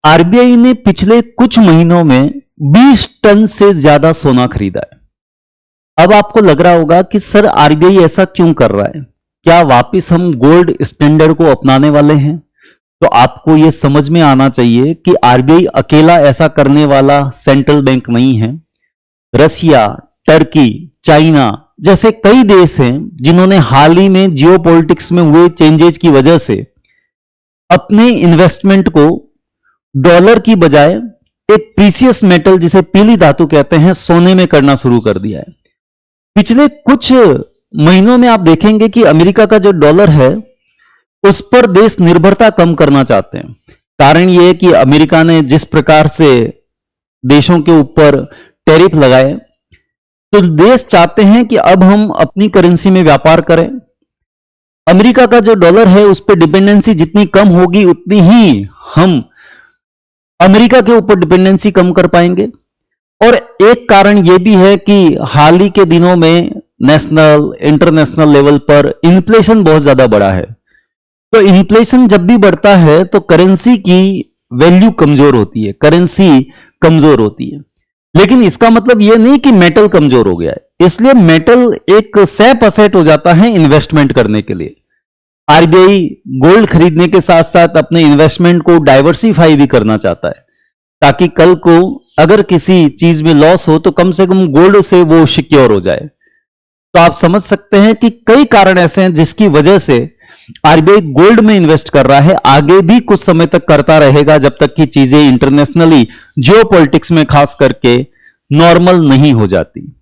RBI ने पिछले कुछ महीनों में 20 टन से ज्यादा सोना खरीदा है। अब आपको लग रहा होगा कि सर आरबीआई ऐसा क्यों कर रहा है? क्या वापस हम गोल्ड स्टैंडर्ड को अपनाने वाले हैं? तो आपको यह समझ में आना चाहिए कि आरबीआई अकेला ऐसा करने वाला सेंट्रल बैंक नहीं है। रसिया, टर्की, चाइना जैसे कई देश हैं जिन्होंने हाल ही में जियोपॉलिटिक्स में हुए चेंजेस की वजह से अपने इन्वेस्टमेंट को डॉलर की बजाय एक प्रीसियस मेटल जिसे पीली धातु कहते हैं सोने में करना शुरू कर दिया है। पिछले कुछ महीनों में आप देखेंगे कि अमेरिका का जो डॉलर है उस पर देश निर्भरता कम करना चाहते हैं। कारण यह है कि अमेरिका ने जिस प्रकार से देशों के ऊपर टैरिफ लगाए, तो देश चाहते हैं कि अब हम अपनी करेंसी में व्यापार करें। अमेरिका का जो डॉलर है उस पर डिपेंडेंसी जितनी कम होगी उतनी ही हम अमेरिका के ऊपर डिपेंडेंसी कम कर पाएंगे। और एक कारण यह भी है कि हाल ही के दिनों में नेशनल इंटरनेशनल लेवल पर इन्फ्लेशन बहुत ज्यादा बढ़ा है। तो इन्फ्लेशन जब भी बढ़ता है तो करेंसी की वैल्यू कमजोर होती है, करेंसी कमजोर होती है। लेकिन इसका मतलब यह नहीं कि मेटल कमजोर हो गया है। इसलिए मेटल एक सेफ असेट हो जाता है इन्वेस्टमेंट करने के लिए। आरबीआई गोल्ड खरीदने के साथ साथ अपने इन्वेस्टमेंट को डाइवर्सिफाई भी करना चाहता है, ताकि कल को अगर किसी चीज में लॉस हो तो कम से कम गोल्ड से वो सिक्योर हो जाए। तो आप समझ सकते हैं कि कई कारण ऐसे हैं जिसकी वजह से आरबीआई गोल्ड में इन्वेस्ट कर रहा है। आगे भी कुछ समय तक करता रहेगा जब तक कि चीजें इंटरनेशनली जियोपॉलिटिक्स में खास करके नॉर्मल नहीं हो जाती।